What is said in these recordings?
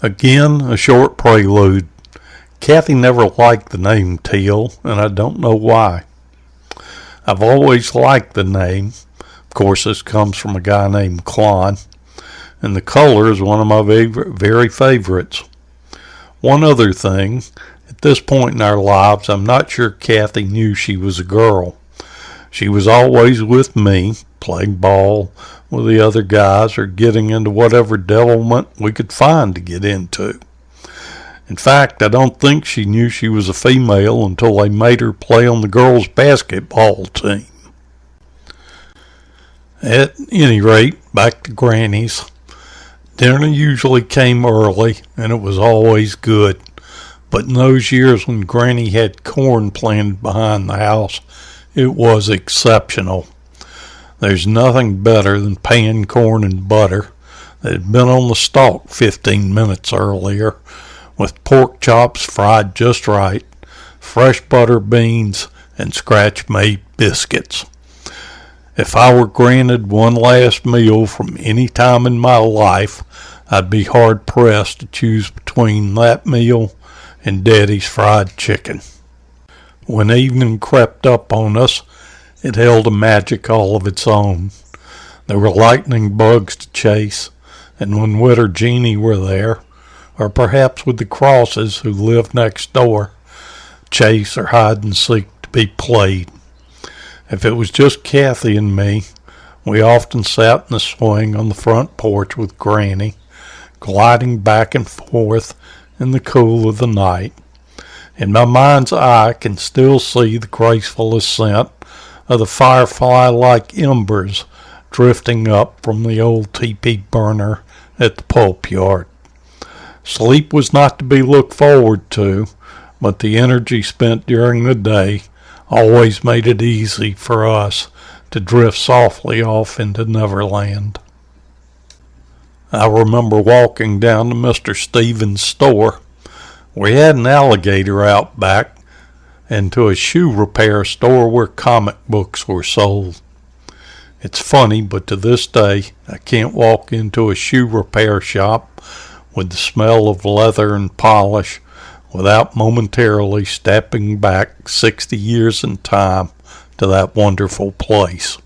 Again, a short prelude. Kathy never liked the name Teal, and I don't know why. I've always liked the name. Of course, this comes from a guy named Klon, and the color is one of my very favorites. One other thing, at this point in our lives, I'm not sure Kathy knew she was a girl. She was always with me, playing ball with the other guys or getting into whatever devilment we could find to get into. In fact, I don't think she knew she was a female until they made her play on the girls' basketball team. At any rate, back to Granny's. Dinner usually came early, and it was always good. But in those years when Granny had corn planted behind the house, it was exceptional. There's nothing better than pan corn and butter that had been on the stalk 15 minutes earlier, with pork chops fried just right, fresh butter beans, and scratch-made biscuits. If I were granted one last meal from any time in my life, I'd be hard-pressed to choose between that meal and Daddy's fried chicken. When evening crept up on us, it held a magic all of its own. There were lightning bugs to chase, and when Whit or Jeannie were there, or perhaps with the Crosses who lived next door, chase or hide and seek to be played. If it was just Kathy and me, we often sat in the swing on the front porch with Granny, gliding back and forth in the cool of the night. In my mind's eye, I can still see the graceful ascent of the firefly-like embers drifting up from the old teepee burner at the pulp yard. Sleep was not to be looked forward to, but the energy spent during the day always made it easy for us to drift softly off into Neverland. I remember walking down to Mr. Stevens' store. We had an alligator out back, and to a shoe repair store where comic books were sold. It's funny, but to this day, I can't walk into a shoe repair shop with the smell of leather and polish without momentarily stepping back 60 years in time to that wonderful place.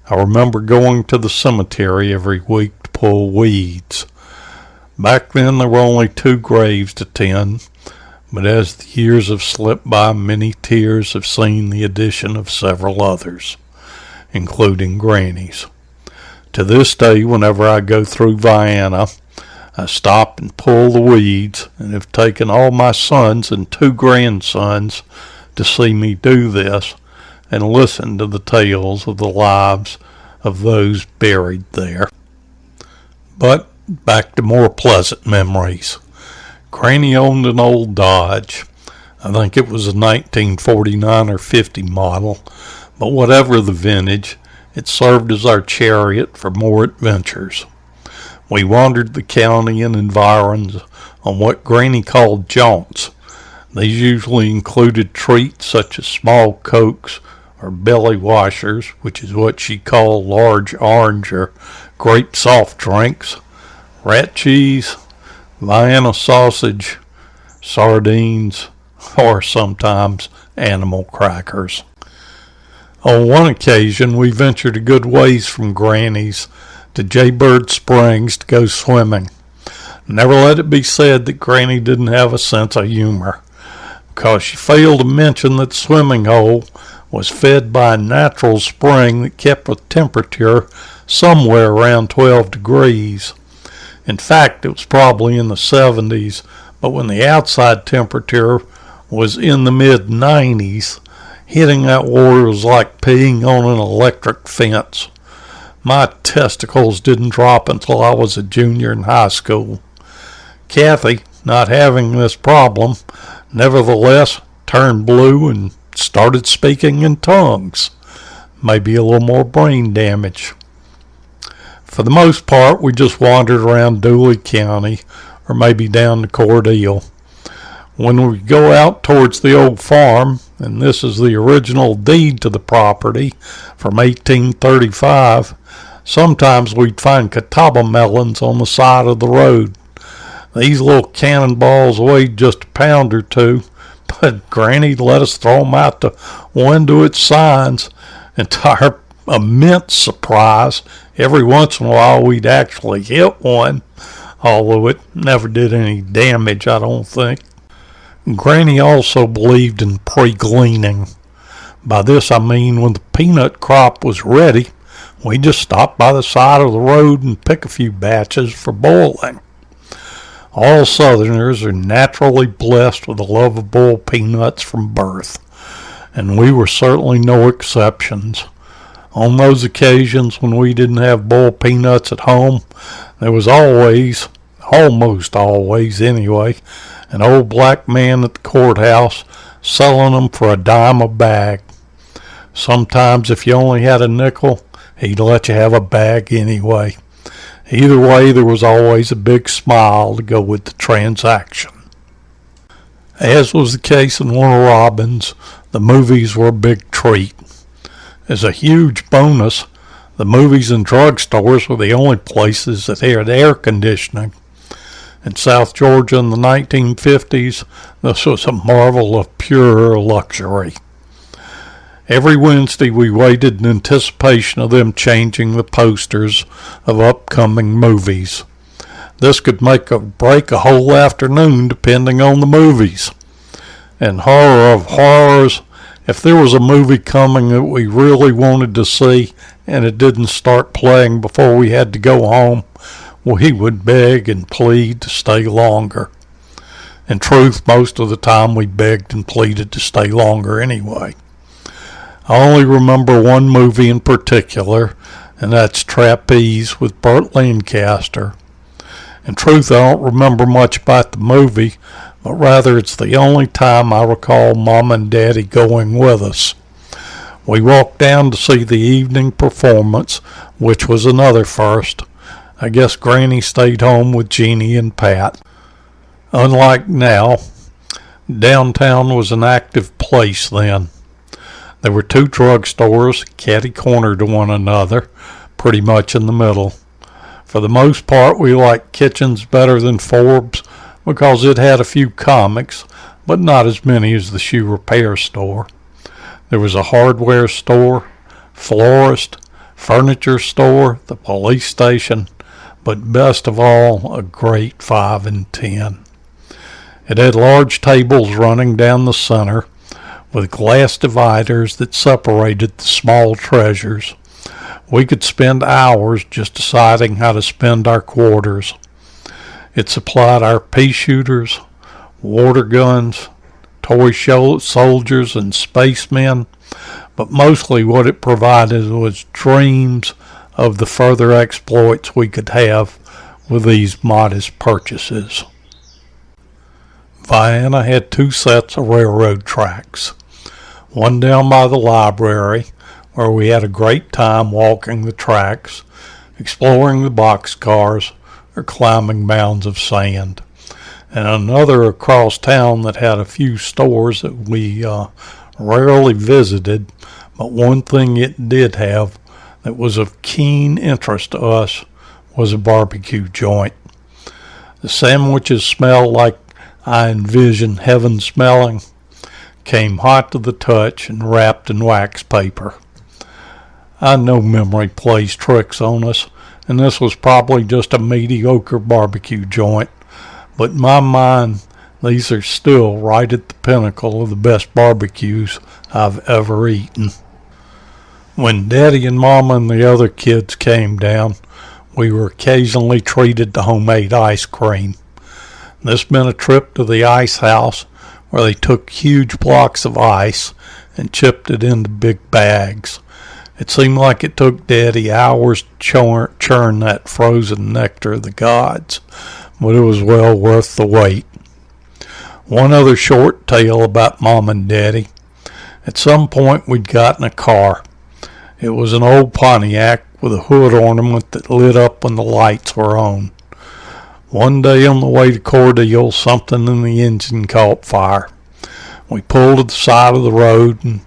I remember going to the cemetery every week to pull weeds. Back then there were only 2 graves to tend, but as the years have slipped by, many tears have seen the addition of several others, including Granny's. To this day, whenever I go through Vienna, I stop and pull the weeds, and have taken all my sons and 2 grandsons to see me do this and listen to the tales of the lives of those buried there. But back to more pleasant memories. Granny owned an old Dodge. I think it was a 1949 or 50 model, but whatever the vintage, it served as our chariot for more adventures. We wandered the county and environs on what Granny called jaunts. These usually included treats such as small cokes or belly washers, which is what she called large orange or grape soft drinks, rat cheese, Vienna sausage, sardines, or sometimes animal crackers. On one occasion, we ventured a good ways from Granny's to Jaybird Springs to go swimming. Never let it be said that Granny didn't have a sense of humor, because she failed to mention that the swimming hole was fed by a natural spring that kept a temperature somewhere around 12 degrees. In fact, it was probably in the 70s, but when the outside temperature was in the mid-90s, hitting that water was like peeing on an electric fence. My testicles didn't drop until I was a junior in high school. Kathy, not having this problem, nevertheless turned blue and started speaking in tongues. Maybe a little more brain damage. For the most part, we just wandered around Dooley County or maybe down to Cordele. When we go out towards the old farm, and this is the original deed to the property from 1835, sometimes we'd find catawba melons on the side of the road. These little cannonballs weighed just a pound or two, but Granny let us throw 'em out the window at signs, and to our immense surprise, every once in a while we'd actually hit one, although it never did any damage, I don't think. Granny also believed in pre-gleaning. By this I mean when the peanut crop was ready, we just stop by the side of the road and pick a few batches for boiling. All Southerners are naturally blessed with a love of boiled peanuts from birth, and we were certainly no exceptions. On those occasions when we didn't have boiled peanuts at home, there was always, almost always anyway, an old black man at the courthouse selling them for $10 a bag. Sometimes if you only had a nickel, he'd let you have a bag anyway. Either way, there was always a big smile to go with the transaction. As was the case in Warner Robins, the movies were a big treat. As a huge bonus, the movies and drugstores were the only places that had air conditioning. In South Georgia in the 1950s, this was a marvel of pure luxury. Every Wednesday we waited in anticipation of them changing the posters of upcoming movies. This could make or break a whole afternoon depending on the movies. And horror of horrors, if there was a movie coming that we really wanted to see and it didn't start playing before we had to go home, we would beg and plead to stay longer. In truth, most of the time we begged and pleaded to stay longer anyway. I only remember one movie in particular, and that's Trapeze with Burt Lancaster. In truth, I don't remember much about the movie, but rather it's the only time I recall Mom and Daddy going with us. We walked down to see the evening performance, which was another first. I guess Granny stayed home with Jeannie and Pat. Unlike now, downtown was an active place then. There were two drugstores, catty-corner to one another, pretty much in the middle. For the most part, we liked Kitchen's better than Forbes because it had a few comics, but not as many as the shoe repair store. There was a hardware store, florist, furniture store, the police station, but best of all, a great 5 and 10. It had large tables running down the center, with glass dividers that separated the small treasures. We could spend hours just deciding how to spend our quarters. It supplied our pea shooters, water guns, toy soldiers, and spacemen, but mostly what it provided was dreams of the further exploits we could have with these modest purchases. Vienna had 2 sets of railroad tracks. One down by the library, where we had a great time walking the tracks, exploring the boxcars, or climbing mounds of sand. And another across town that had a few stores that we rarely visited, but one thing it did have that was of keen interest to us was a barbecue joint. The sandwiches smelled like I envisioned heaven smelling, came hot to the touch and wrapped in wax paper. I know memory plays tricks on us, and this was probably just a mediocre barbecue joint, but in my mind, these are still right at the pinnacle of the best barbecues I've ever eaten. When Daddy and Mama and the other kids came down, we were occasionally treated to homemade ice cream. This meant a trip to the ice house, where they took huge blocks of ice and chipped it into big bags. It seemed like it took Daddy hours to churn that frozen nectar of the gods, but it was well worth the wait. One other short tale about Mom and Daddy. At some point we'd gotten a car. It was an old Pontiac with a hood ornament that lit up when the lights were on. One day on the way to Cordele, something in the engine caught fire. We pulled to the side of the road and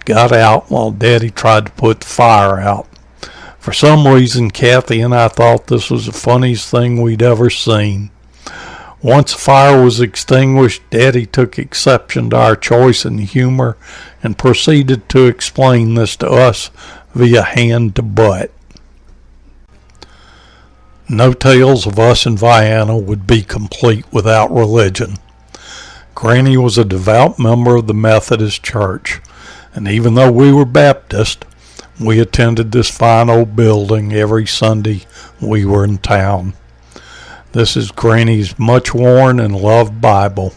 got out while Daddy tried to put the fire out. For some reason, Kathy and I thought this was the funniest thing we'd ever seen. Once the fire was extinguished, Daddy took exception to our choice in humor and proceeded to explain this to us via hand to butt. No tales of us in Vienna would be complete without religion. Granny was a devout member of the Methodist Church, and even though we were Baptist, we attended this fine old building every Sunday we were in town. This is Granny's much worn and loved Bible,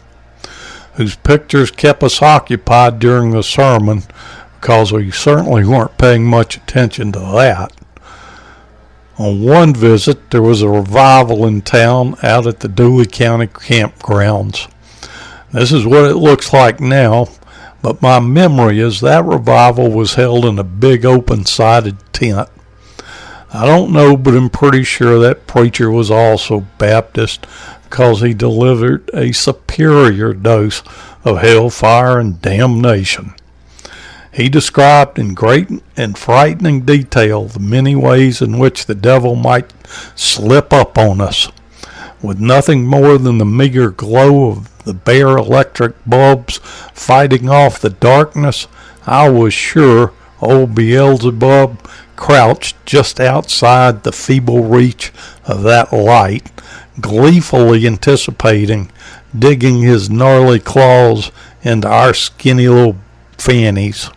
whose pictures kept us occupied during the sermon because we certainly weren't paying much attention to that. On one visit, there was a revival in town out at the Dooley County campgrounds. This is what it looks like now, but my memory is that revival was held in a big open-sided tent. I don't know, but I'm pretty sure that preacher was also Baptist because he delivered a superior dose of hellfire and damnation. He described in great and frightening detail the many ways in which the devil might slip up on us. With nothing more than the meager glow of the bare electric bulbs fighting off the darkness, I was sure old Beelzebub crouched just outside the feeble reach of that light, gleefully anticipating digging his gnarly claws into our skinny little fannies.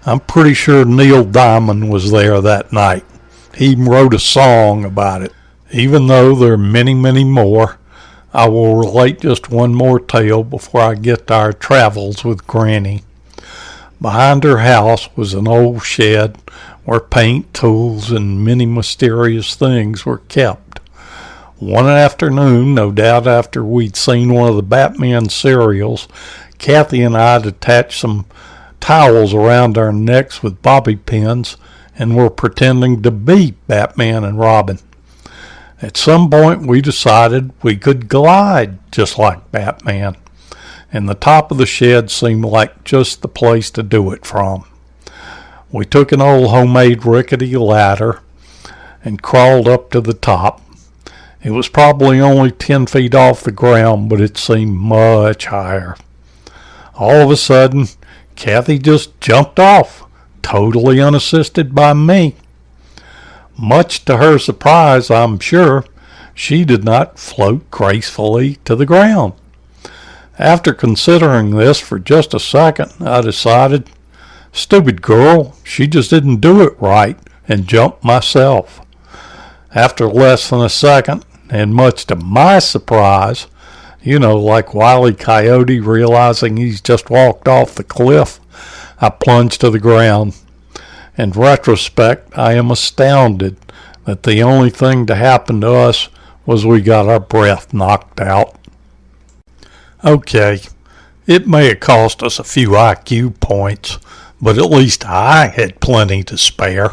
I'm pretty sure Neil Diamond was there that night. He wrote a song about it. Even though there are many, many more, I will relate just one more tale before I get to our travels with Granny. Behind her house was an old shed where paint, tools, and many mysterious things were kept. One afternoon, no doubt after we'd seen one of the Batman serials, Kathy and I had attached some towels around our necks with bobby pins and were pretending to be Batman and Robin. At some point we decided we could glide just like Batman, and the top of the shed seemed like just the place to do it from. We took an old homemade rickety ladder and crawled up to the top. It was probably only 10 feet off the ground, but it seemed much higher. All of a sudden, Kathy just jumped off, totally unassisted by me. Much to her surprise, I'm sure, she did not float gracefully to the ground. After considering this for just a second, I decided, stupid girl, she just didn't do it right, and jumped myself. After less than a second, and much to my surprise, like Wile E. Coyote realizing he's just walked off the cliff, I plunged to the ground. In retrospect, I am astounded that the only thing to happen to us was we got our breath knocked out. Okay, it may have cost us a few IQ points, but at least I had plenty to spare.